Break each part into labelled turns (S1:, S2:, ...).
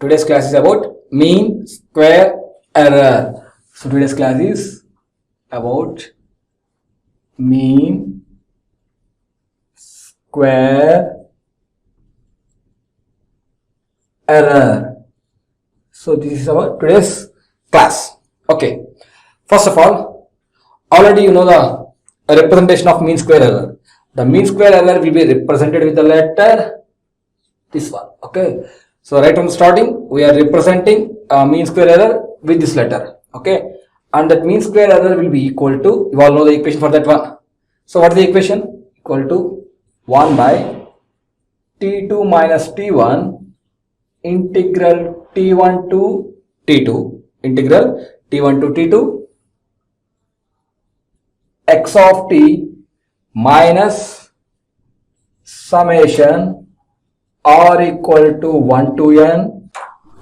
S1: Today's class is about mean square error. So today's class is about mean square error. So this is our today's class. Okay. First of all, already you know the representation of mean square error. The mean square error will be represented with the letter this one. Okay. So right from starting, we are representing mean square error with this letter. Okay. And that mean square error will be equal to, you all know the equation for that one. So what is the equation? Equal to 1 by t2 minus t1 integral t1 to t2 integral t1 to t2 x of t minus summation r equal to 1 to n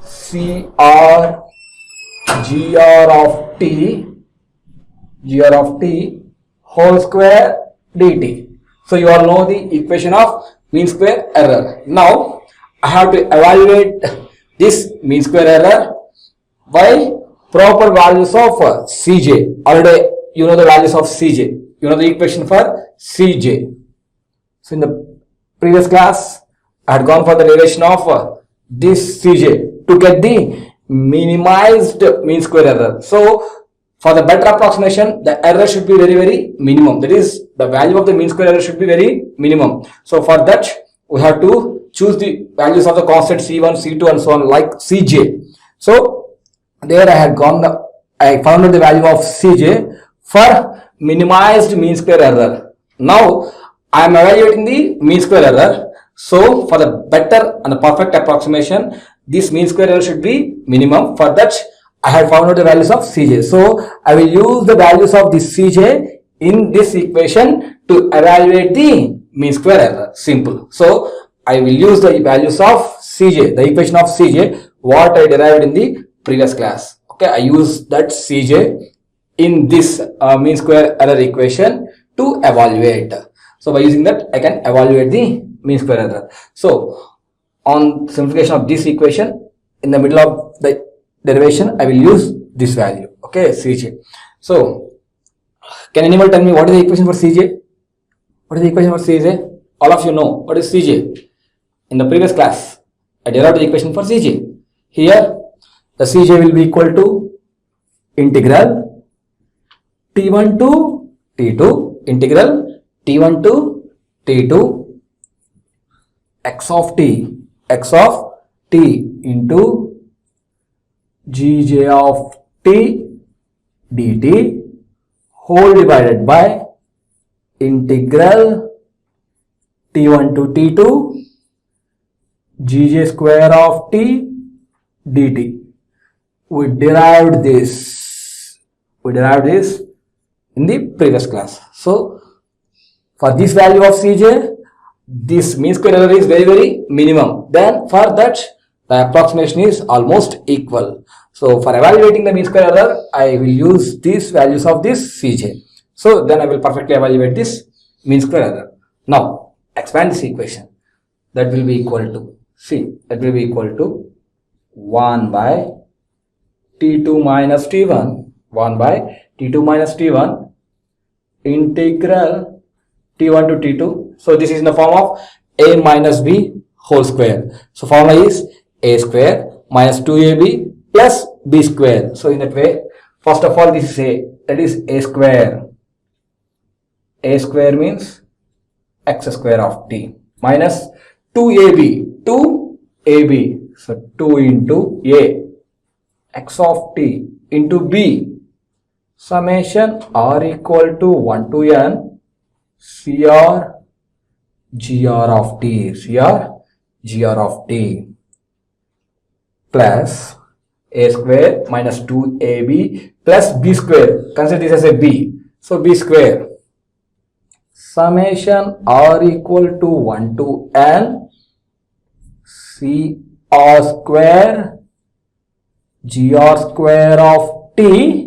S1: cr gr of t whole square dt. So you all know the equation of mean square error. Now I have to evaluate this mean square error by proper values of Cj. Already you know the values of Cj. You know the equation for Cj. So in the previous class, I had gone for the derivation of this Cj to get the minimized mean square error. So for the better approximation, the error should be very minimum. That is, the value of the mean square error should be very minimum. So for that, we have to choose the values of the constant C1, C2 and so on like Cj. So there I found out the value of Cj for minimized mean square error. Now I am evaluating the mean square error. So for the better and the perfect approximation, this mean square error should be minimum. For that, I have found out the values of Cj. So I will use the values of this Cj in this equation to evaluate the mean square error. Simple. So I will use the values of Cj, the equation of Cj, what I derived in the previous class. Okay, I use that Cj in this mean square error equation to evaluate. So by using that, I can evaluate the mean square error. So on simplification of this equation, in the middle of the derivation, I will use this value. Okay, Cj. So can anyone tell me what is the equation for Cj? What is the equation for Cj? All of you know what is Cj. In the previous class, I derived the equation for Cj. Here, the Cj will be equal to integral t1 to t2 integral t1 to t2 x of t into gj of t dt whole divided by integral t1 to t2 gj square of t dt. We derived this in the previous class. So for this value of Cj, this mean square error is very minimum. Then for that, the approximation is almost equal. So for evaluating the mean square error, I will use these values of this Cj. So then I will perfectly evaluate this mean square error. Now expand this equation. That will be equal to, that will be equal to 1 by t2 minus t1, 1 by t2 minus t1 integral t1 to t2. So this is in the form of a minus b whole square. So formula is a square minus 2ab plus b square. So in that way, first of all, this is a, that is a square. A square means x square of t minus 2ab, 2ab. So 2 into a x of t into b summation r equal to 1 to n cr gr of t plus a square minus 2ab plus b square. Consider this as a b. So b square summation r equal to 1 to n cr square gr square of t.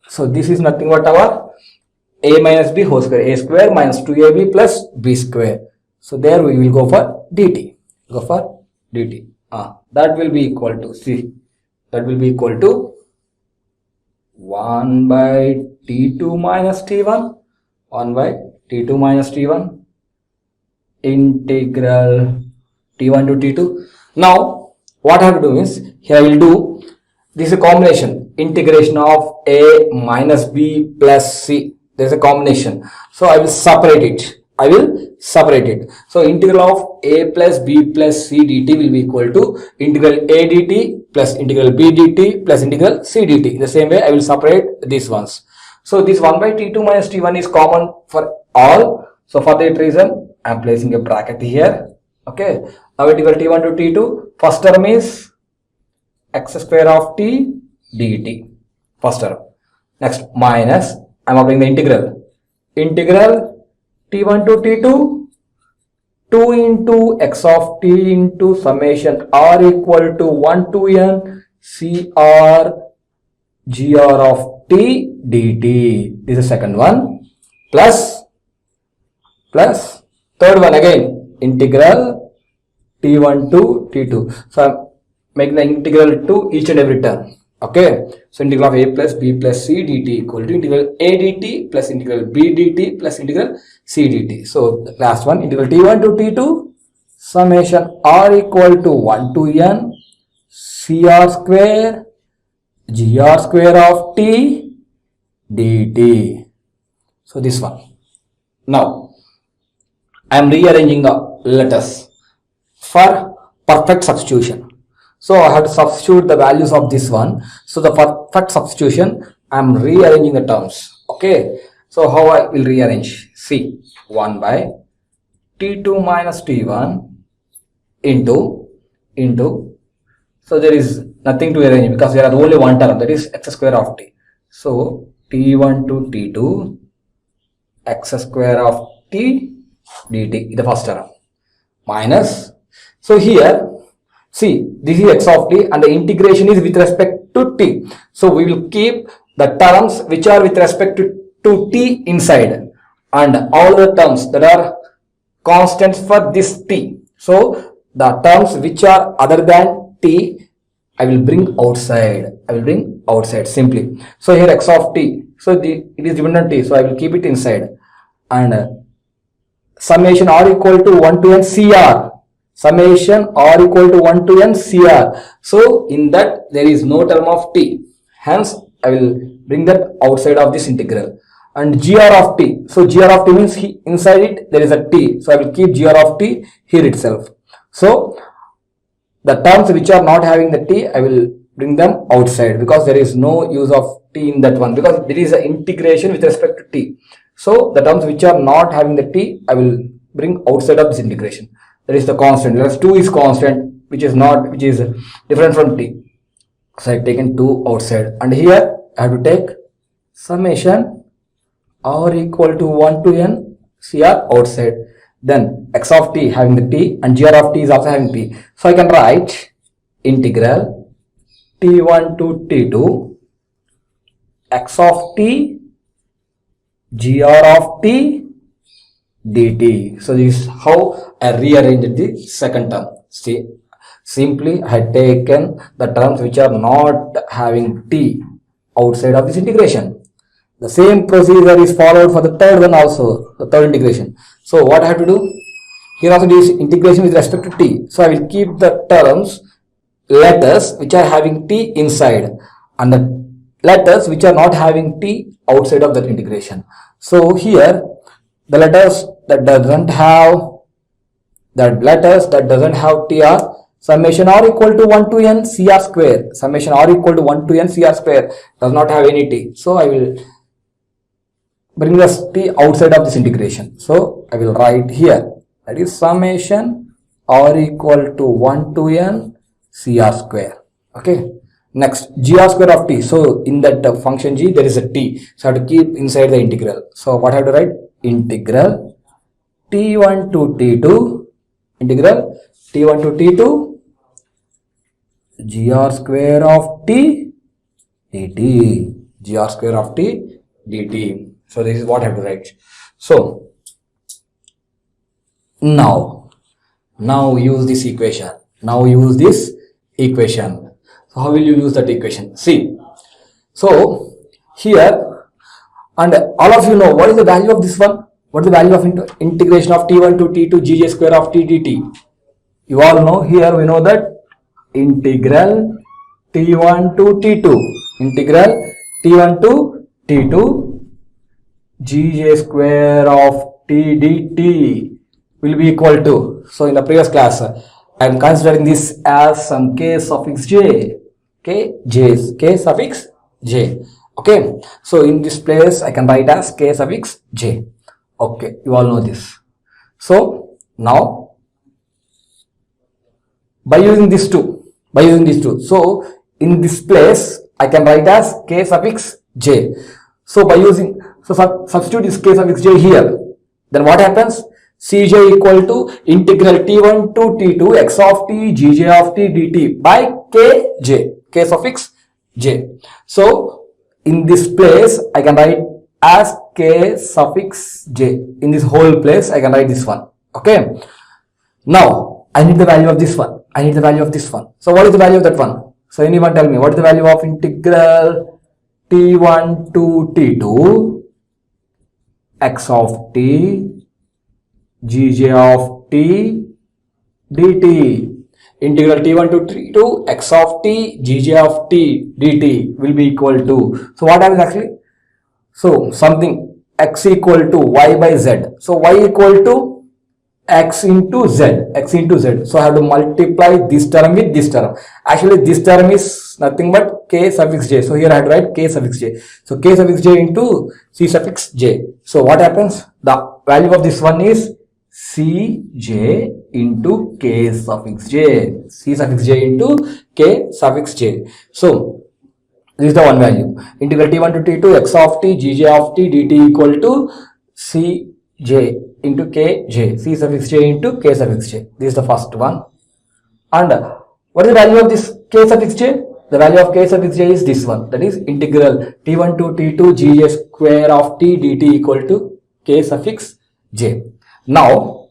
S1: So this is nothing but our a minus b whole square, a square minus 2ab plus b square. So there we will go for dt. that will be equal to, see, that will be equal to 1 by T2 minus T1, 1 by T2 minus T1 integral T1 to T2. Now what I have to do is, here I will do, this is a combination, integration of A minus B plus C. There is a combination, so I will separate it. So integral of A plus B plus C dt will be equal to integral A dt plus integral B dt plus integral C dt. In the same way, I will separate these ones. So this 1 by T2 minus T1 is common for all. So for that reason, I am placing a bracket here. Okay. Now integral T1 to T2. First term is x square of t dt. First term. Next minus, I am applying the integral. Integral T1 to T2, 2 into x of t into summation r equal to 1 to n cr gr of t dt. This is the second one. Plus third one again, integral T1 to T2. So I'm making the integral to each and every term. Okay, so integral of A plus B plus C dt equal to integral A dt plus integral B dt plus integral C dt. So the last one, integral T1 to T2 summation r equal to 1 to n cr square gr square of t dt. So this one. Now I am rearranging the letters for perfect substitution. So I have to substitute the values of this one. So the perfect substitution, I am rearranging the terms. Okay. So how I will rearrange? See, 1 by T2 minus T1 into, so there is nothing to arrange because there is only one term, that is x square of t. So T1 to T2 x square of t dt, the first term, minus, so here see, this is x of t and the integration is with respect to t. So we will keep the terms which are with respect to t inside, and all the terms that are constants for this t. So the terms which are other than t, I will bring outside. Simply. So here x of t, so it is dependent on t, so I will keep it inside, and summation r equal to 1 to n cr. Summation r equal to 1 to n cr. So in that there is no term of t. Hence I will bring that outside of this integral. And gr of t. So gr of t means inside it there is a t. So I will keep gr of t here itself. So the terms which are not having the t, I will bring them outside because there is no use of t in that one, because there is an integration with respect to t. So the terms which are not having the t, I will bring outside of this integration. That is the constant. Whereas 2 is constant, which is different from t. So I have taken 2 outside, and here I have to take summation r equal to 1 to n cr outside. Then x of t having the t and gr of t is also having t. So I can write integral T1 to T2 x of t gr of t dt. So this is how I rearranged the second term. See, simply I had taken the terms which are not having t outside of this integration. The same procedure is followed for the third one also, the third integration. So what I have to do? Here also this integration with respect to t. So I will keep the terms, letters which are having t inside, and the letters which are not having t outside of that integration. So here the letters that doesn't have t are summation r equal to 1 to n cr square. Summation r equal to 1 to n cr square does not have any t. So I will bring this t outside of this integration. So I will write here, that is summation r equal to 1 to n cr square. Okay. Next, gr square of t. So in that function g there is a t. So I have to keep inside the integral. So what I have to write? Integral T1 to T2, integral T1 to T2 gr square of t dt, gr square of t dt. So this is what I have to write. So now use this equation. Now use this equation. So how will you use that equation? See, so here, and all of you know what is the value of this one? What is the value of integration of t1 to t2 gj square of t dt? You all know, here we know that integral t1 to t2, integral t1 to t2 gj square of t dt will be equal to, so in the previous class I am considering this as some k suffix j, k suffix j. Okay, so in this place I can write as k suffix j. Okay, you all know this. So now by using these two, so in this place I can write as k suffix j. So by using, so substitute this k suffix j here, then what happens? Cj equal to integral t1 to t2 x of t gj of t dt by k suffix j. So in this place I can write as k suffix j. In this whole place I can write this one. Okay, now I need the value of this one. I need the value of this one. So what is the value of that one? So anyone tell me, what is the value of integral t1 to t2 x of t gj of t dt? Integral t1 to t2 x of t gj of t dt will be equal to, so what happens actually? So something x equal to y by z. So y equal to x into z. So I have to multiply this term with this term. Actually this term is nothing but k suffix j. So here I have to write k suffix j. So k suffix j into c suffix j. So what happens? The value of this one is cj into k suffix j. C suffix j into k suffix j. So this is the one value. Integral t1 to t2 x of t gj of t dt equal to cj into kj, c suffix j into k suffix j. This is the first one. And what is the value of this k suffix j? The value of k suffix j is this one, that is integral t1 to t2 gj square of t dt equal to k suffix j. Now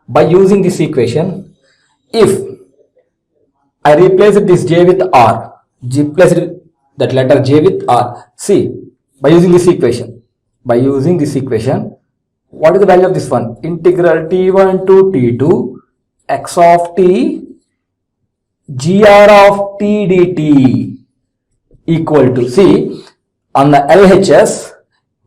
S1: by using this equation, if I replace this j with r, replace that letter j with r, see, by using this equation, what is the value of this one? Integral t1 to t2 x of t gr of t dt equal to, see, on the LHS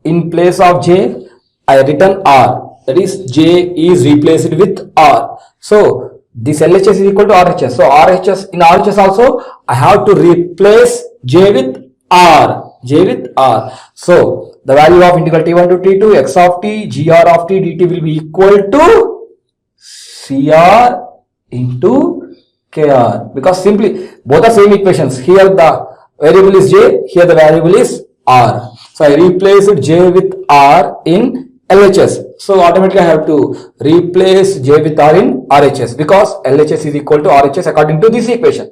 S1: in place of j I written r, that is j is replaced with r. So this LHS is equal to RHS. So RHS, in RHS also I have to replace j with r, So the value of integral t1 to t2 x of t gr of t dt will be equal to cr into kr, because simply both are same equations. Here the variable is j, here the variable is r. So I replaced j with r in LHS. So automatically I have to replace j with r in RHS, because LHS is equal to RHS according to this equation.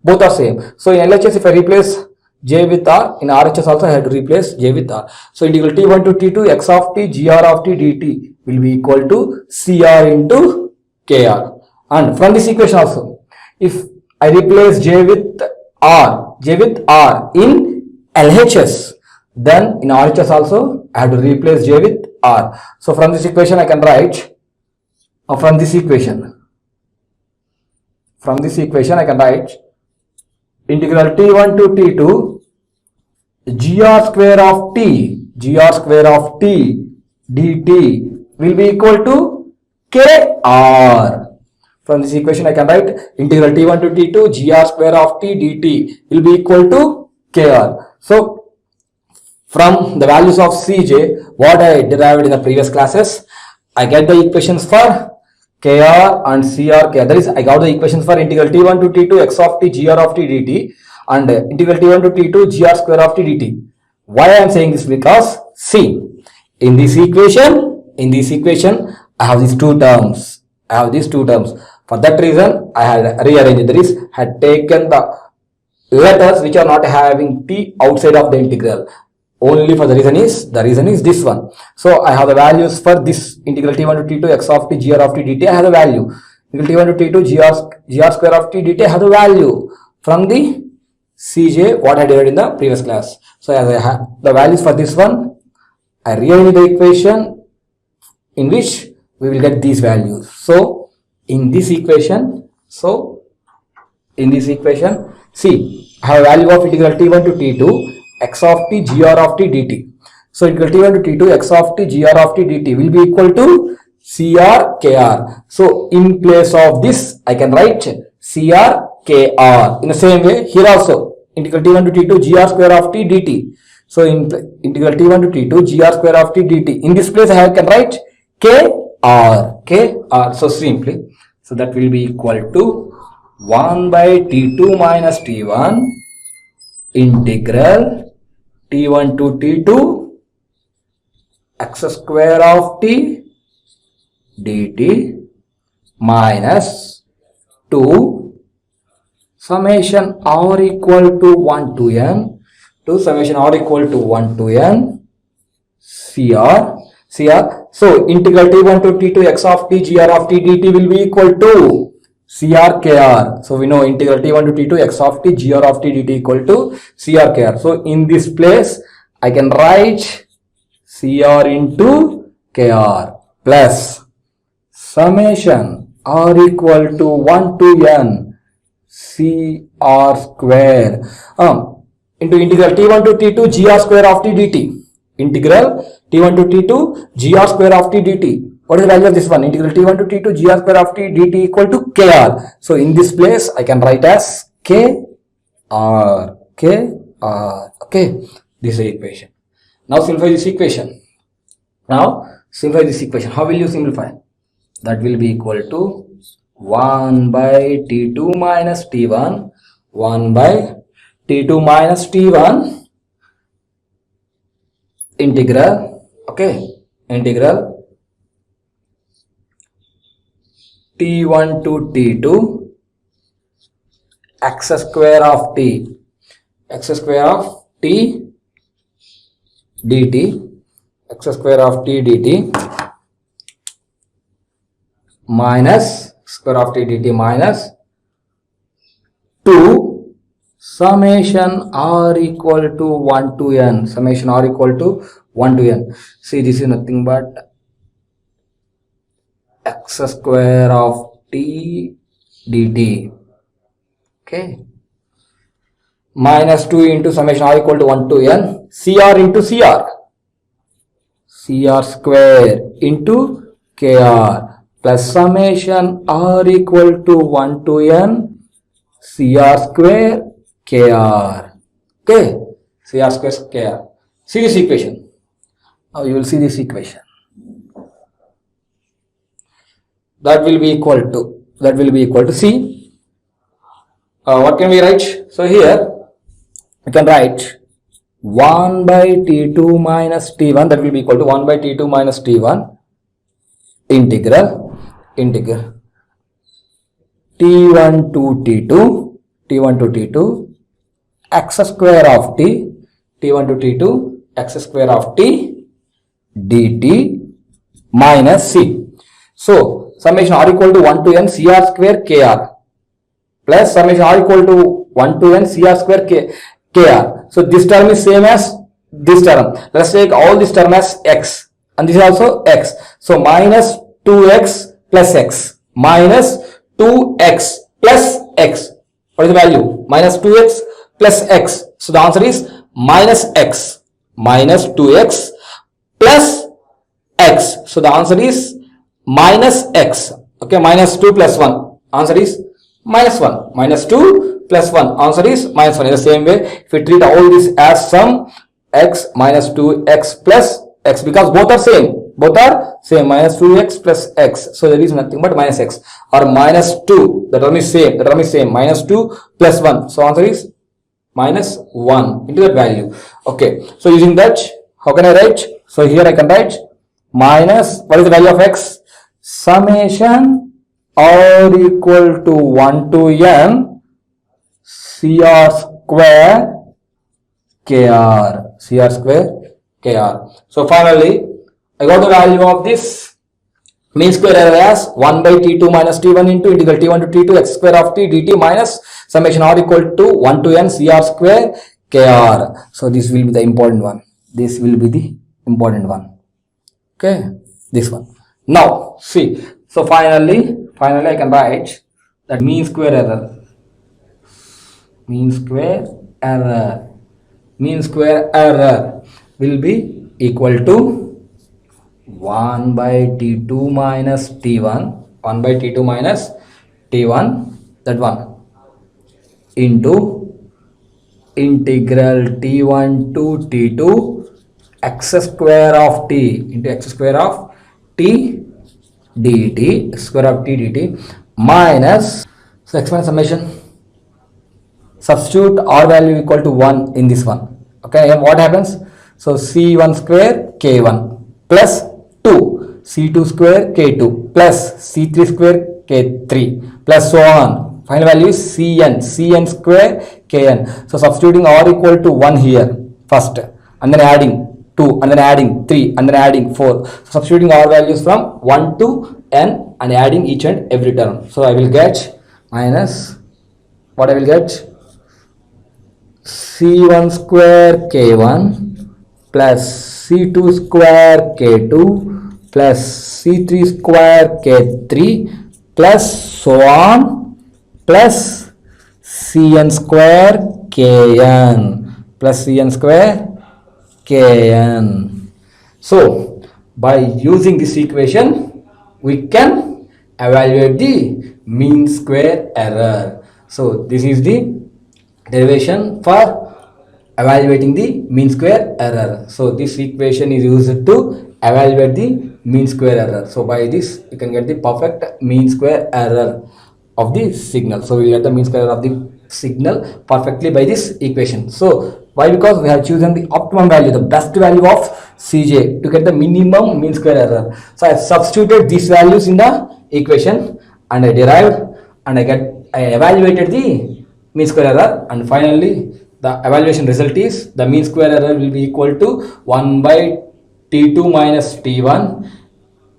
S1: Both are same. So in LHS if I replace j with r, in RHS also I have to replace j with r. So integral t1 to t2 x of t gr of t dt will be equal to cr into kr. And from this equation also, if I replace j with r in LHS, then in RHS also I have to replace j with r. So from this equation I can write, from this equation I can write integral t1 to t2 gr square of t dt will be equal to kr. From this equation I can write integral t1 to t2 gr square of t dt will be equal to kr. So from the values of cj, what I derived in the previous classes, I get the equations for kr and crk. That is, I got the equations for integral t1 to t2 x of t gr of t dt and integral t1 to t2 gr square of t dt. Why I am saying this? Because see, in this equation I have these two terms. For that reason I had rearranged. That is, had taken the letters which are not having t outside of the integral. Only for the reason is this one. So I have the values for this integral t1 to t2 x of t gr of t dt. I have the value. Integral T1 to T2 gr square of t dt has the value from the Cj what I derived in the previous class. So as I have the values for this one, I rearrange the equation in which we will get these values. So in this equation, see, I have a value of integral T1 to T2 x of t gr of t dt. So integral T1 to T2 x of t gr of t dt will be equal to CR KR. So in place of this, I can write CR KR. In the same way, here also integral T1 to T2 gr square of t dt. So in integral T1 to T2 gr square of t dt. In this place, I can write KR. So simply, so that will be equal to 1 by T2 minus T1 integral T1 to T2 x square of t dt minus 2 summation r equal to 1 to n to summation r equal to 1 to n CR. So integral T1 to T2 x of t gr of t dt will be equal to CR KR. So we know integral T1 to T2 x of t gr of t dt equal to CR KR. So in this place, I can write CR into KR plus summation r equal to 1 to n CR square into integral T1 to T2 gr square of t dt. Integral T1 to T2 gr square of t dt. What is the value of this one? Integral T1 to T2 gr square of t dt equal to KR. So in this place, I can write as KR. Okay, this is the equation. Now simplify this equation. How will you simplify? That will be equal to 1 by T2 minus T1, 1 by T2 minus T1 integral, integral T1 to T2 x square of t dt, x square of t dt minus square of t dt minus 2 summation r equal to 1 to n, summation r equal to 1 to n. See, this is nothing but x square of t dt, minus 2 into summation r equal to 1 to n, CR into CR square into KR plus summation r equal to 1 to n CR square KR. CR square KR. See this equation. Now you will see this equation. That will be equal to C. What can we write? So here we can write 1 by T2 minus T1, that will be equal to 1 by T2 minus T1 integral T1 to T2 x square of t, T1 to T2 x square of t dt minus C. So summation r equal to 1 to n CR square KR plus summation r equal to 1 to n CR square KR. So this term is same as this term. Let's take all this term as x and this is also x. So minus 2x plus x, minus 2x plus x. What is the value? Minus 2x plus x. So the answer is minus x, minus 2x plus x. So the answer is minus x. Minus 2 plus 1. Answer is minus 1. Minus 2 plus 1. Answer is minus 1. In the same way, if we treat all this as sum, x minus 2x plus x, because both are same. Minus 2x plus x. So there is nothing but minus x or minus 2. The term is same. Minus 2 plus 1. So answer is minus 1 into that value. So using that, how can I write? So here I can write minus, what is the value of x? Summation r equal to 1 to n CR square KR. So finally, I got the value of this mean square error as 1 by t2 minus t1 into integral t1 to t2 x square of t dt minus summation r equal to 1 to n cr square kr. So this will be the important one. This will be the important one. Okay, this one. Now see, so finally I can write that mean square error will be equal to 1 by t2 minus t1 that one into integral t1 to t2 x square of t into x square of t dt minus, so expand summation, substitute r value equal to 1 in this one. Okay, and what happens? So c1 square k1 plus 2 c2 square k2 plus c3 square k3 plus so on. Final value is cn square kn. So substituting r equal to 1 here first, and then adding 2, and then adding 3, and then adding 4. So substituting r values from 1 to n and adding each and every term. So I will get minus, what I will get, c1 square k1 plus c2 square k2 plus c3 square k3 plus so on plus cn square kn plus cn square kn. So by using this equation we can evaluate the mean square error. So this is the derivation for evaluating the mean square error. So this equation is used to evaluate the mean square error. So by this you can get the perfect mean square error of the signal. So we get the mean square error of the signal perfectly by this equation. So why? Because we have chosen the optimum value, the best value of Cj to get the minimum mean square error. So I substituted these values in the equation and I derived and I evaluated the mean square error, and finally the evaluation result is the mean square error will be equal to 1 by t2 minus t1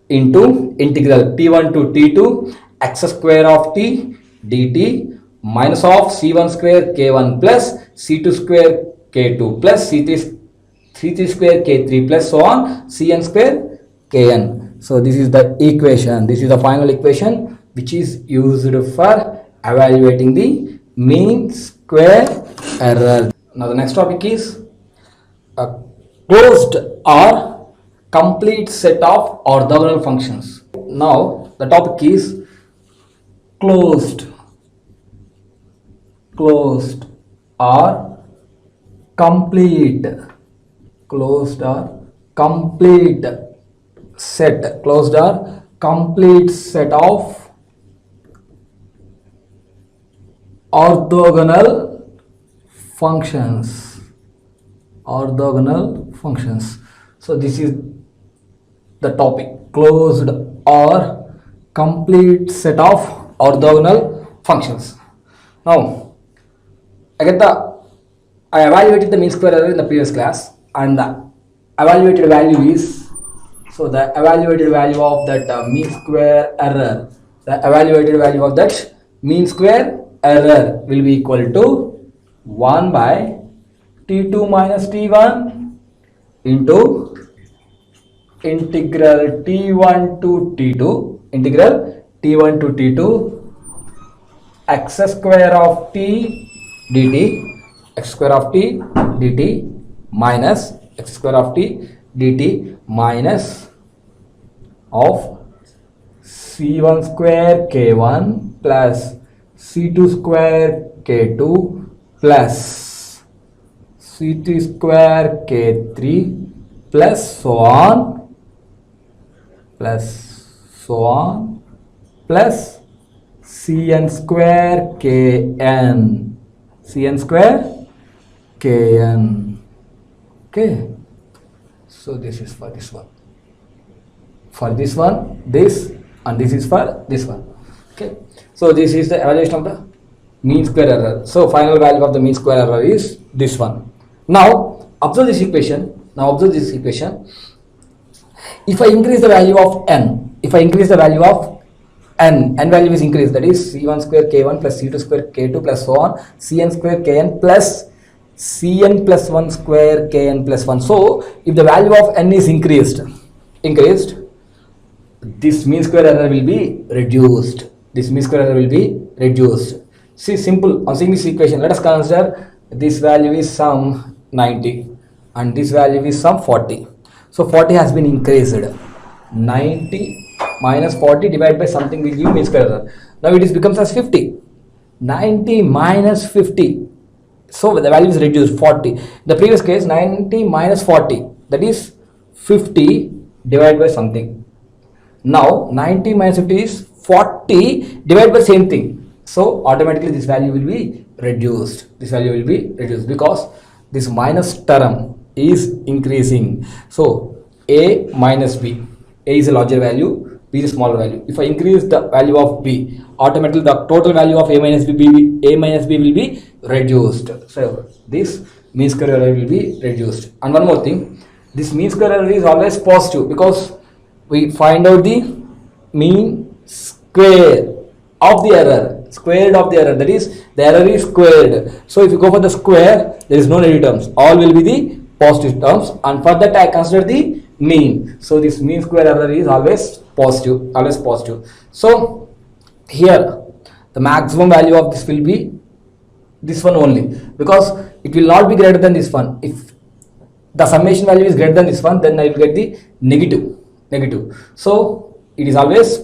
S1: into integral t1 to t2 x square of t dt minus of c1 square k1 plus c2 square k2 plus c3 square k3 plus so on cn square kn. So this is the equation. This is the final equation which is used for evaluating the mean square error. Now the next topic is a closed or complete set of orthogonal functions. Now the topic is closed or complete set of orthogonal functions. So this is the topic, closed or complete set of orthogonal functions. Now I evaluated the mean square error in the previous class, and the evaluated value is, so the evaluated value of that mean square error, will be equal to 1 by t2 minus t1 into integral t1 to t2 x square of t dt minus x square of t dt minus of c1 square k1 plus c2 square k2 plus c3 square k3 plus so on plus cn square kn. Okay, so this is for this one, this, and this is for this one. Okay, so this is the evaluation of the mean square error. So final value of the mean square error is this one. Now observe this equation. If I increase the value of n, if I increase the value of n value is increased, that is c1 square k1 plus c2 square k2 plus so on, cn square kn plus cn plus 1 square kn plus 1. So if the value of n is increased, this mean square error will be reduced. This mean square error will be reduced. See, simple. On seeing this equation, let us consider this value is some 90 and this value is some 40. So 40 has been increased. 90 minus 40 divided by something will give mean square error. Now it is becomes as 50. 90 minus 50. So the value is reduced 40. The previous case 90 minus 40, that is 50 divided by something. Now 90 minus 50 is 40 divided by same thing. So automatically this value will be reduced. This value will be reduced because this minus term is increasing. So a minus b. A is a larger value, b is a smaller value. If I increase the value of b, automatically the total value of a minus b will be reduced. So this mean square error will be reduced. And one more thing, this mean square error is always positive because we find out the mean square of the error, squared of the error, that is the error is squared. So if you go for the square, there is no negative terms, all will be the positive terms, and for that I consider the mean. So this mean square error is always positive, So here the maximum value of this will be this one only, because it will not be greater than this one. If the summation value is greater than this one, then I will get the negative. So it is always,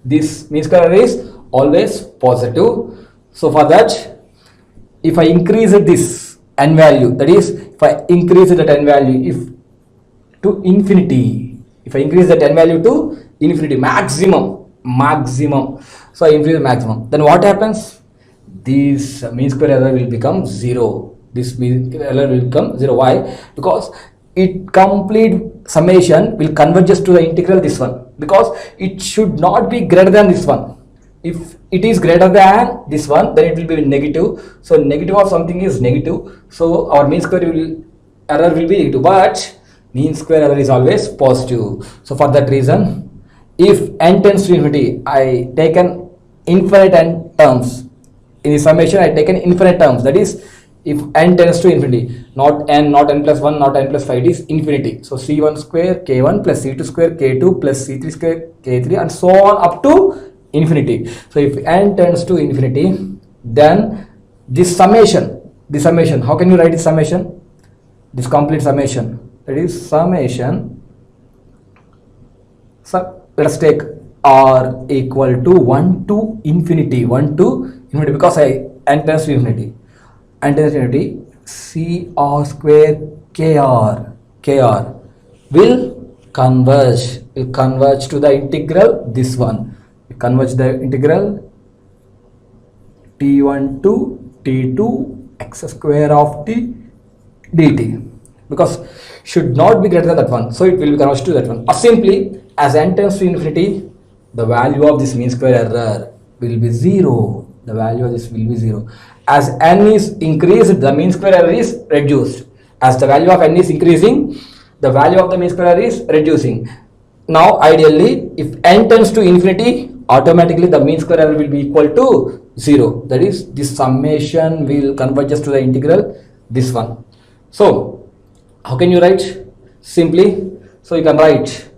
S1: this mean square error is always positive. So for that, if I increase this n value, that is if I increase that n value to infinity, if I increase that n value to infinity, maximum, so I increase the maximum, then what happens? This mean square error will become 0. This mean square error will become 0. Why? Because it complete summation will converges to the integral this one, because it should not be greater than this one. If it is greater than this one, then it will be negative. So negative of something is negative. So our mean square error will be negative. But mean square error is always positive. So for that reason, if n tends to infinity, I taken infinite n terms. In the summation, I taken infinite terms. That is, if n tends to infinity, not n plus 1, not n plus 5, it is infinity. So c1 square k1 plus c2 square k2 plus c3 square k3 and so on up to infinity. So if n tends to infinity, then this summation, how can you write this summation? This complete summation, that is summation. So let us take r equal to 1 to infinity, because I n tends to infinity. cr square kr will converge to the integral this one. We converge the integral t1 to t2 x square of t dt, because should not be greater than that one, so it will be converged to that one. Or simply, as n tends to infinity, the value of this mean square error will be 0. The value of this will be 0. As n is increased, the mean square error is reduced. As the value of n is increasing, the value of the mean square error is reducing. Now ideally, if n tends to infinity, automatically the mean square error will be equal to 0. That is, this summation will converges to the integral this one. So how can you write? Simply, so you can write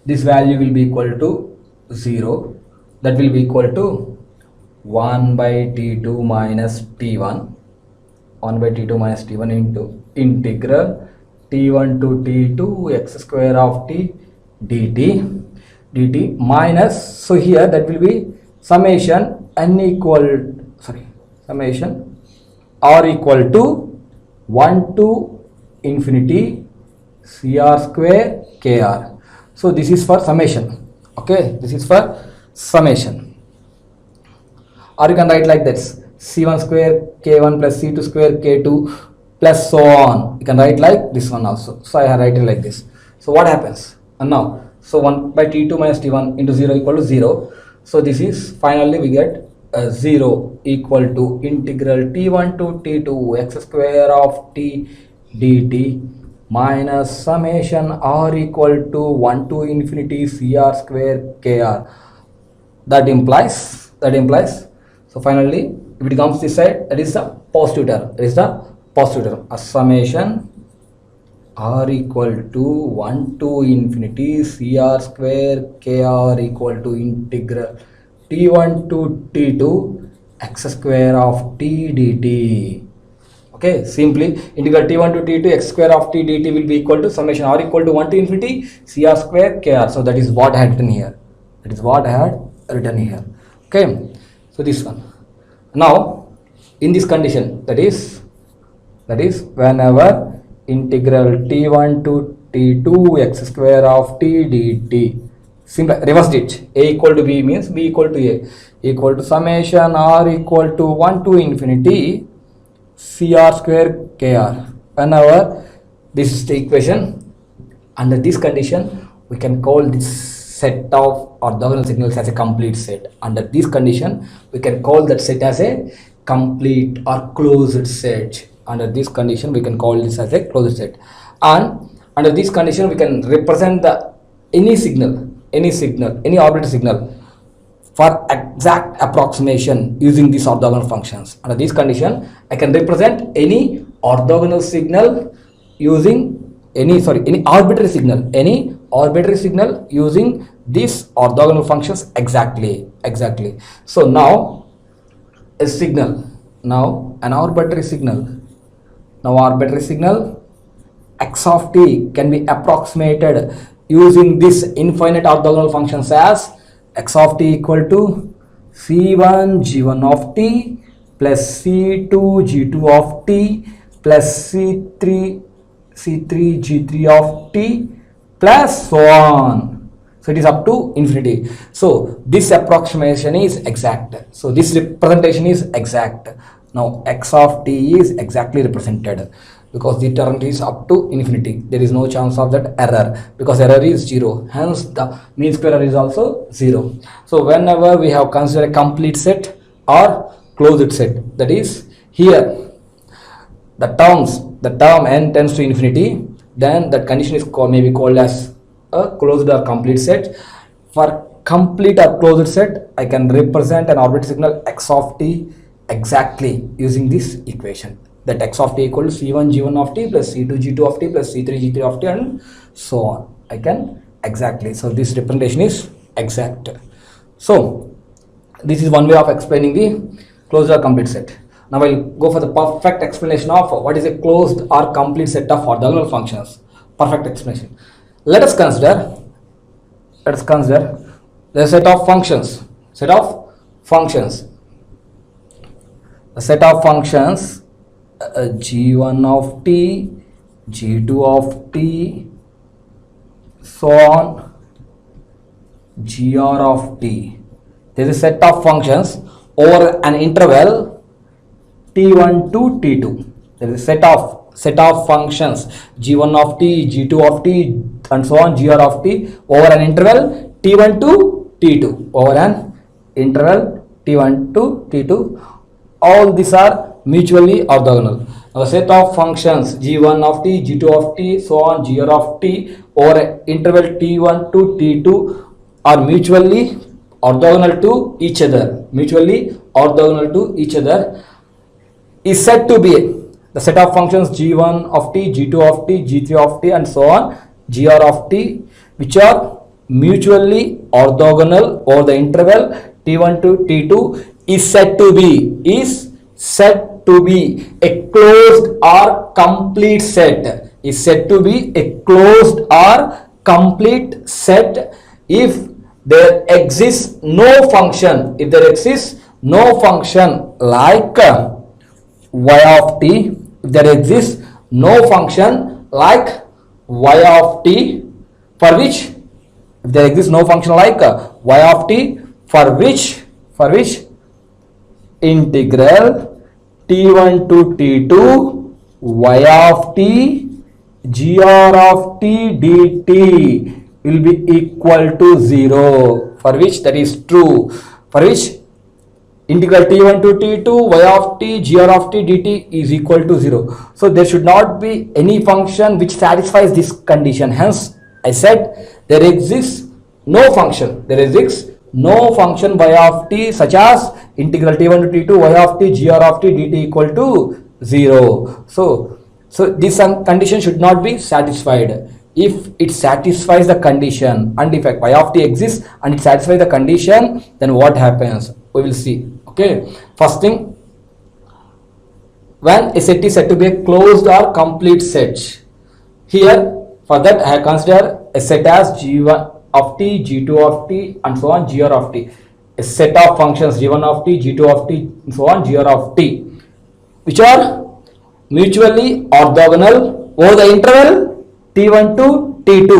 S1: this value will be equal to 0. That will be equal to 1 by t2 minus t1, 1 by t2 minus t1 into integral t1 to t2 x square of t dt minus, so here that will be summation summation r equal to 1 to infinity cr square kr. So this is for summation. Okay, this is for summation. Or you can write like this, c1 square k1 plus c2 square k2 plus so on. You can write like this one also. So I have written like this. So what happens? And now, so 1 by t2 minus t1 into 0 equal to 0. So this is, finally we get 0 equal to integral t1 to t2 x square of t dt minus summation r equal to 1 to infinity cr square kr. That implies, so finally if it comes this side, that is the positive term, a summation r equal to 1 to infinity cr square kr equal to integral t1 to t2 x square of t dt. Okay, simply integral t1 to t2 x square of t dt will be equal to summation r equal to 1 to infinity cr square kr. So that is what I had written here. Okay, so this one. Now in this condition, that is whenever integral t1 to t2 x square of t dt, simply reversed it, a equal to b means b equal to a, equal to summation r equal to 1 to infinity cr square kr. Whenever this is the equation, under this condition we can call this set of orthogonal signals as a complete set. Under this condition we can call that set as a complete or closed set. Under this condition we can call this as a closed set, and under this condition we can represent the any arbitrary signal for exact approximation using these orthogonal functions. Under this condition I can represent any orthogonal signal using any arbitrary signal using these orthogonal functions exactly. So now a signal, an arbitrary signal, x of t can be approximated using this infinite orthogonal functions as x of t equal to c1 g1 of t plus c2 g2 of t plus c3 g3 of t plus so on. So it is up to infinity. So this approximation is exact. So this representation is exact. Now x of t is exactly represented because the term is up to infinity. There is no chance of that error because error is 0. Hence the mean square error is also 0. So whenever we have considered a complete set or closed set, that is here the term n tends to infinity, then that condition is maybe called as a closed or complete set. For complete or closed set, I can represent an arbitrary signal x of t exactly using this equation, that x of t equal to c1 g1 of t plus c2 g2 of t plus c3 g3 of t and so on. I can exactly, so this representation is exact. So this is one way of explaining the closed or complete set. Now I'll go for the perfect explanation of what is a closed or complete set of orthogonal functions. Perfect explanation. Let us consider the set of functions. A set of functions g1 of t, g2 of t, so on, gr of t. There is a set of functions over an interval t1 to t2. There is a set of functions g1 of t, g2 of t and so on, gr of t over an interval t1 to t2. All these are mutually orthogonal. A set of functions g1 of t, g2 of t, so on, gr of t over an interval t1 to t2 are mutually orthogonal to each other. Is said to be the set of functions g1 of t, g2 of t, g3 of t and so on, gr of t, which are mutually orthogonal over the interval t1 to t2 is said to be a closed or complete set. Is said to be a closed or complete set if there exists no function. If there exists no function like y of t, if there exists no function like y of t for which, if there exists no function like y of t for which integral t1 to t2 y of t gr of t dt will be equal to 0, for which that is true, for which integral t1 to t2 y of t gr of t dt is equal to 0. So there should not be any function which satisfies this condition. Hence I said there exists no function y of t such as integral t1 to t2 y of t gr of t dt equal to 0. So this condition should not be satisfied. If it satisfies the condition, and if y of t exists and it satisfies the condition, then what happens? We will see. Okay, first thing, when a set is said to be a closed or complete set, here for that I consider a set as g1 of t, g2 of t, and so on, gr of t. A set of functions g1 of t, g2 of t, and so on, gr of t, which are mutually orthogonal over the interval t1 to t2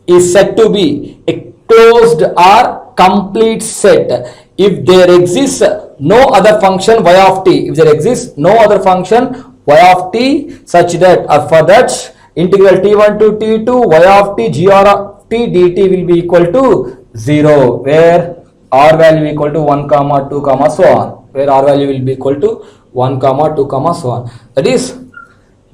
S1: is said to be a closed or complete set if there exists no other function y of t, if there exists no other function y of t such that, or for that, integral t1 to t2 y of t gr of t dt will be equal to 0, where r value equal to 1 comma 2 comma so on, where r value will be equal to 1 comma 2 comma so on. That is,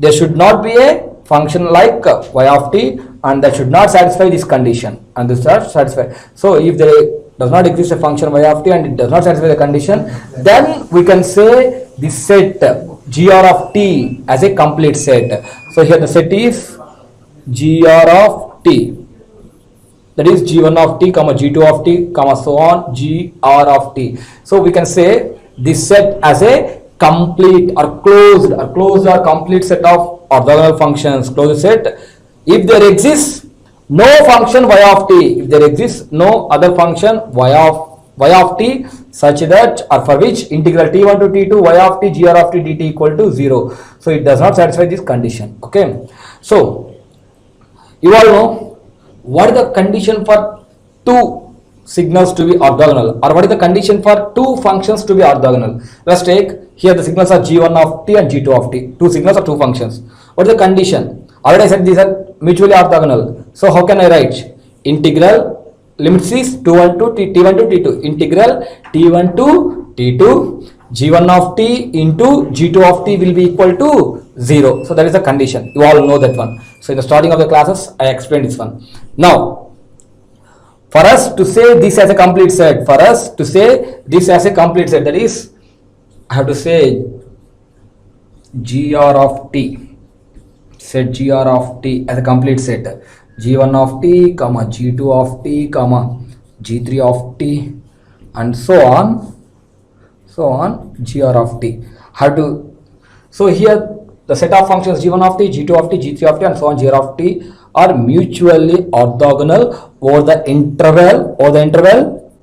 S1: there should not be a function like y of t, and that should not satisfy this condition, and this does satisfy. So if there does not exist a function y of t and it does not satisfy the condition, then we can say this set gr of t as a complete set. So here the set is gr of t, that is g1 of t comma g2 of t comma so on gr of t. So we can say this set as a complete or closed or complete set of orthogonal functions, closed set, if there exists no function y of t, if there exists no other function y of t such that, or for which integral t1 to t2 y of t gr of t dt equal to 0. So it does not satisfy this condition. Okay, so you all know what is the condition for two signals to be orthogonal, or what is the condition for two functions to be orthogonal. Let's take here the signals are g1 of t and g2 of t, two signals or two functions. What is the condition? Already I said these are mutually orthogonal. So how can I write? Integral limits is t1 to t2, integral t1 to t2 g1 of t into g2 of t will be equal to 0. So that is the condition. You all know that one. So in the starting of the classes I explained this one. Now for us to say this as a complete set, that is, I have to say gr of t, set gr of t as a complete set, g1 of t comma g2 of t comma g3 of t and so on gr of t. How to, so here the set of functions g1 of t, g2 of t, g3 of t and so on gr of t are mutually orthogonal over the interval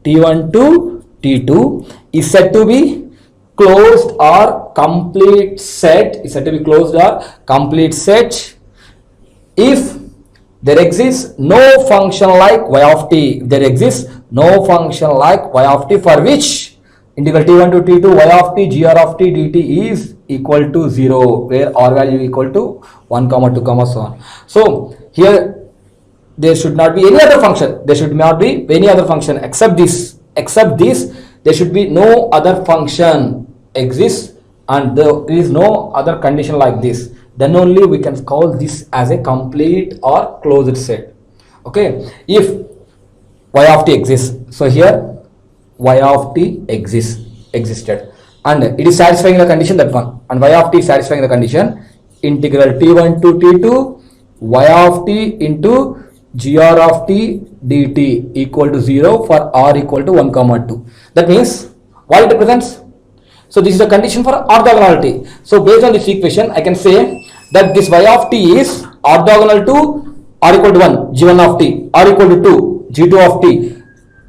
S1: t1 to t2 is said to be closed or complete set, if there exists no function like y of t, for which integral t1 to t2 y of t gr of t dt is equal to 0, where r value equal to 1 comma 2 comma so on. So here there should not be any other function, except this, there should be no other function exists and there is no other condition like this, then only we can call this as a complete or closed set. Okay, if y of t exists, so here y of t existed and it is satisfying the condition, that one, and y of t is satisfying the condition, integral t1 to t2 y of t into gr of t dt equal to 0 for r equal to 1 comma 2. That means what it represents? So this is the condition for orthogonality. So based on this equation I can say that this y of t is orthogonal to r equal to 1 g1 of t, r equal to 2 g2 of t,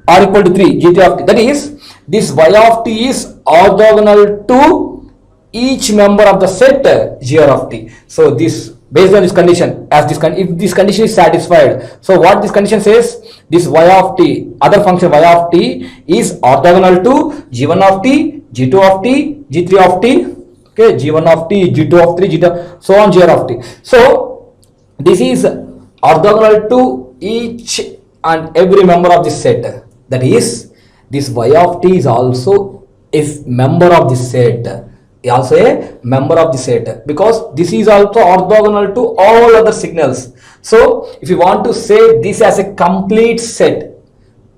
S1: r equal to 3 g3 of t. That is, this y of t is orthogonal to each member of the set gr of t. So this, based on this condition, as this if this condition is satisfied, so what this condition says, this y of t, other function y of t is orthogonal to g1 of t, g2 of t, g3 of t, okay, g1 of t, g2 of 3, g2 so on gr of t. So this is orthogonal to each and every member of this set. That is, this y of t is also if member of this set, also a member of the set, because this is also orthogonal to all other signals. So if you want to say this as a complete set,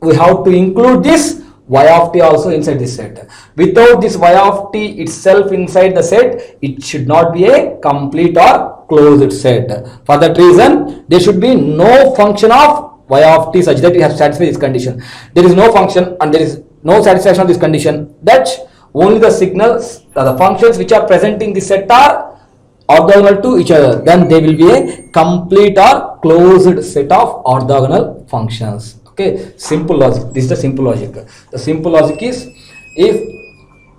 S1: we have to include this y of t also inside this set. Without this y of t itself inside the set, it should not be a complete or closed set. For that reason, there should be no function of y of t such that we have satisfied this condition. There is no function and there is no satisfaction of this condition, that only the signals, the functions which are present in this set are orthogonal to each other. Then they will be a complete or closed set of orthogonal functions. Okay, simple logic. This is the simple logic. The simple logic is, if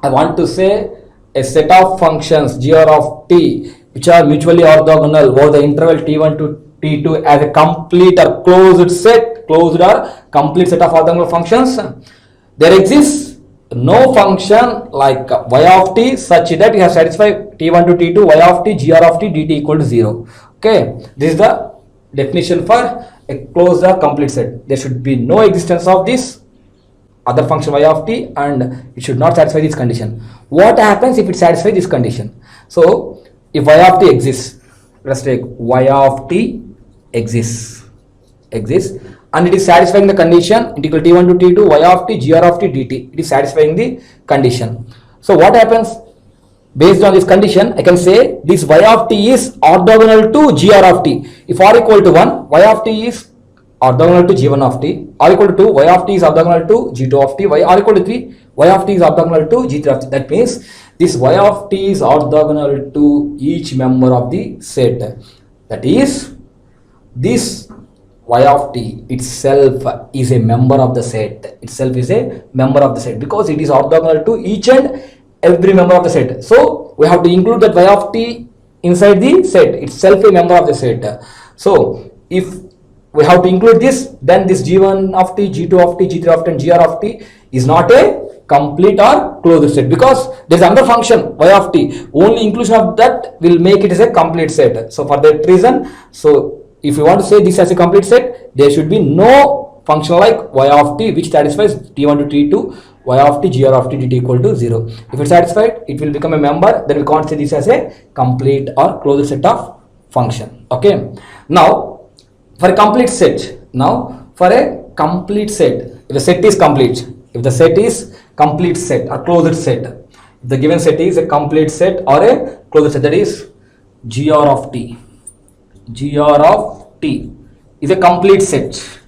S1: I want to say a set of functions gr of t which are mutually orthogonal over the interval t1 to t2 as a complete or closed set, closed or complete set of orthogonal functions, there exists no function like y of t such that you have satisfied t1 to t2 y of t gr of t dt equal to 0. Okay, this is the definition for a closed or complete set. There should be no existence of this other function y of t and it should not satisfy this condition. What happens if it satisfies this condition? So if y of t exists, let's take y of t exists and it is satisfying the condition integral t1 to t2 y of t gr of t dt, it is satisfying the condition. So what happens? Based on this condition, I can say this y of t is orthogonal to gr of t. If r equal to 1, y of t is orthogonal to g1 of t. R equal to 2, y of t is orthogonal to g2 of t. R equal to 3, y of t is orthogonal to g3 of t. That means this y of t is orthogonal to each member of the set. That is, this y of t itself is a member of the set. Itself is a member of the set because it is orthogonal to each and every member of the set. So we have to include that y of t inside the set, itself a member of the set. So if we have to include this, then this g1 of t, g2 of t, g3 of t and gr of t is not a complete or closed set because there is another function y of t. Only inclusion of that will make it as a complete set. So for that reason, so if you want to say this as a complete set, there should be no function like y of t which satisfies t1 to t2 y of t gr of t dt equal to 0. If it's satisfied, it will become a member. Then we can't say this as a complete or closed set of function. Okay. Now for a complete set, if the set is complete, if the set is complete set or closed set, if the given set is a complete set or a closed set, that is gr of t is a complete set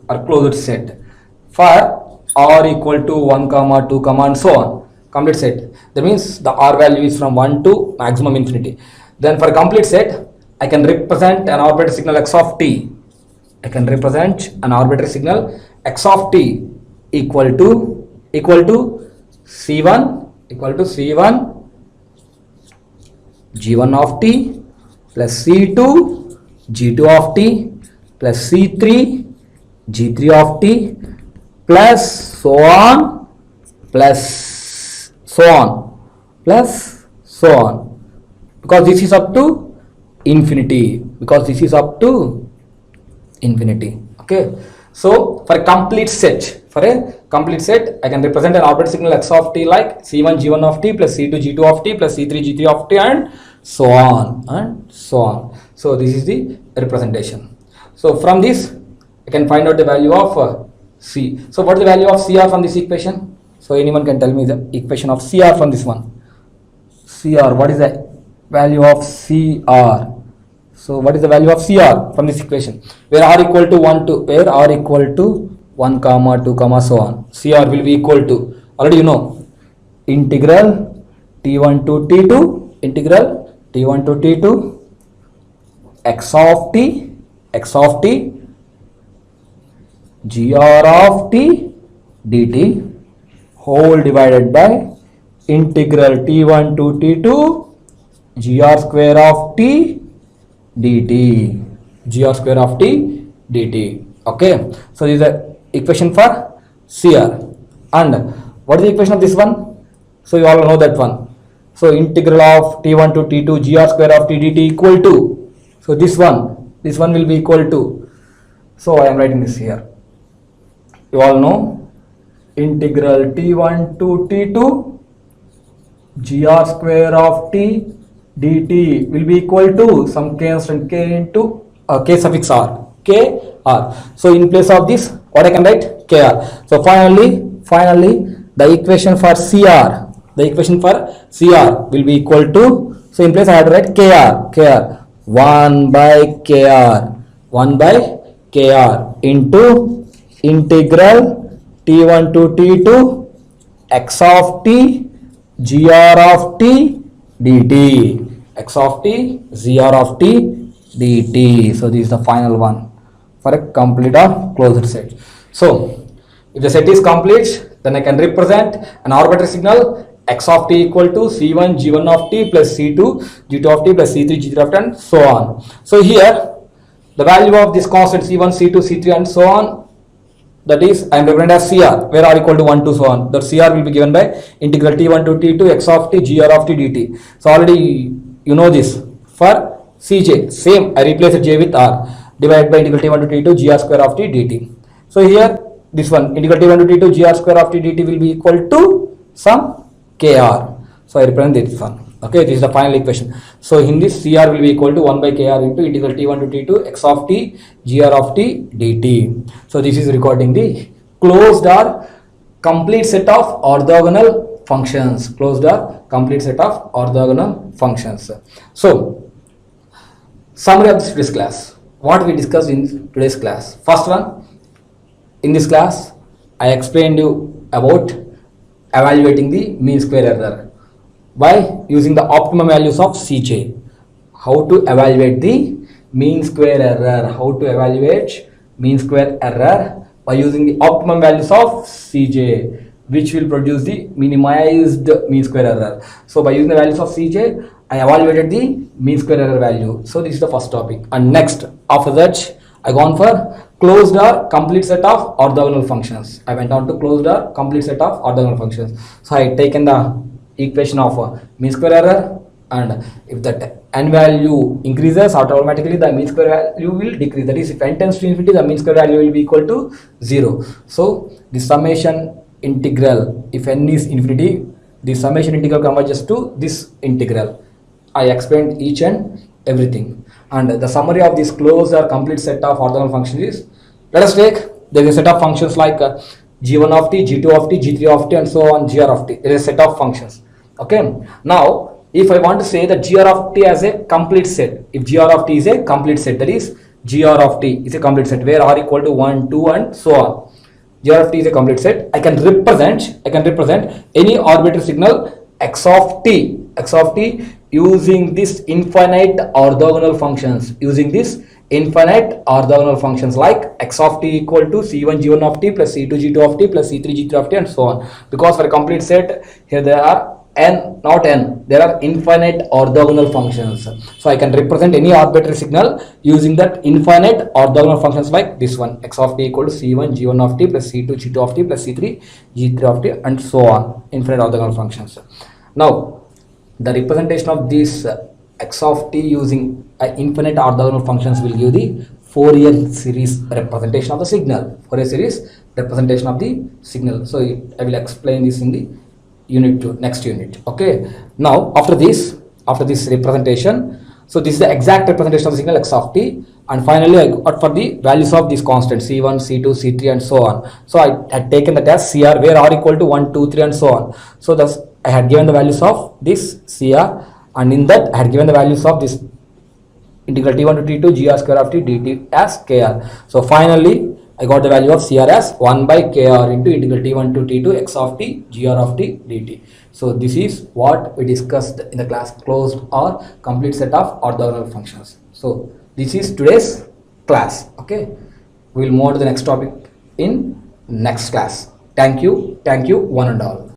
S1: or closed set for r equal to 1 comma 2 comma and so on. Complete set, that means the r value is from 1 to maximum infinity. Then for a complete set, I can represent an arbitrary signal x of t. I can represent an arbitrary signal x of t equal to c1 g1 of t plus c2 g2 of t plus c3 g3 of t plus so on because this is up to infinity, okay. So for a complete set, I can represent an arbitrary signal x of t like c1 g1 of t plus c2 g2 of t plus c3 g3 of t and so on. So this is the representation. So from this I can find out the value of c. So what is the value of cr from this equation? So anyone can tell me the equation of cr from this one. Cr, what is the value of cr? So what is the value of cr from this equation? Where r equal to 1 comma 2 comma so on. Cr will be equal to, already you know, integral t1 to t2 x of t gr of t dt whole divided by integral t1 to t2 gr square of t dt. Okay, so this is the equation for cr. And what is the equation of this one? So you all know that one. So integral of t1 to t2 gr square of t dt equal to, so this one will be equal to, so I am writing this here. You all know integral t1 to t2 gr square of t dt will be equal to some constant k into k suffix r, k r. So in place of this, what I can write? Kr. So finally the equation for Cr will be equal to, so in place I have to write Kr 1 by Kr into integral t1 to t2 x of t gr of t dt, x of t gr of t dt. So this is the final one for a complete or closed set. So if the set is complete, then I can represent an arbitrary signal x of t equal to c1 g1 of t plus c2 g2 of t plus c3 g3 of t and so on. So here the value of this constant c1 c2 c3 and so on, that is I am representing as Cr, where r equal to 1 to so on. That Cr will be given by integral t1 to t2 x of t gr of t dt. So already you know this. For Cj, same, I replace j with r, divided by integral t1 to t2 gr square of t dt. So here this one, integral t1 to t2 gr square of t dt will be equal to some kr. So I represent this one. Okay, this is the final equation. So in this, Cr will be equal to 1 by Kr into integral t1 to t2 x of t gr of t dt. So this is recording the closed or complete set of orthogonal functions. Closed or complete set of orthogonal functions. So summary of this class. What we discussed in today's class. First one, in this class, I explained you about evaluating the mean square error by using the optimum values of Cj. How to evaluate the mean square error? How to evaluate mean square error by using the optimum values of Cj, which will produce the minimized mean square error. So by using the values of Cj, I evaluated the mean square error value. So this is the first topic. And next, after that, I gone for closed or complete set of orthogonal functions. I went on to closed or complete set of orthogonal functions. So I taken the equation of mean square error, and if that n value increases, automatically the mean square value will decrease. That is, if n tends to infinity, the mean square value will be equal to 0. So the summation integral, if n is infinity, the summation integral converges to this integral. I explained each and everything. And the summary of this closed or complete set of orthogonal functions is, let us take, there is a set of functions like g1 of t, g2 of t, g3 of t and so on, gr of t. There is a set of functions. Okay. Now, if I want to say that gr of t as a complete set, if gr of t is a complete set, that is gr of t is a complete set where r equal to 1, 2 and so on. Gr of t is a complete set. I can represent any arbitrary signal x of t using this infinite orthogonal functions, like x of t equal to c1 g1 of t plus c2 g2 of t plus c3 g3 of t and so on. Because for a complete set, here there are n, not n, there are infinite orthogonal functions. So I can represent any arbitrary signal using that infinite orthogonal functions like this one, x of t equal to c1 g1 of t plus c2 g2 of t plus c3 g3 of t and so on, infinite orthogonal functions. Now the representation of this x of t using infinite orthogonal functions will give the Fourier series representation of the signal. So I will explain this in the unit 2, next unit. Okay. Now after this representation, so this is the exact representation of the signal x of t, and finally I got for the values of these constants c1, c2, c3 and so on. So I had taken the test Cr where r equal to 1, 2, 3 and so on. So thus I had given the values of this Cr, and in that I had given the values of this integral t1 to t2 gr square of t dt as kr. So finally I got the value of Cr as 1 by Kr into integral t1 to t2 x of t gr of t dt. So this is what we discussed in the class, closed or complete set of orthogonal functions. So this is today's class. Okay, we will move on to the next topic in next class. Thank you one and all.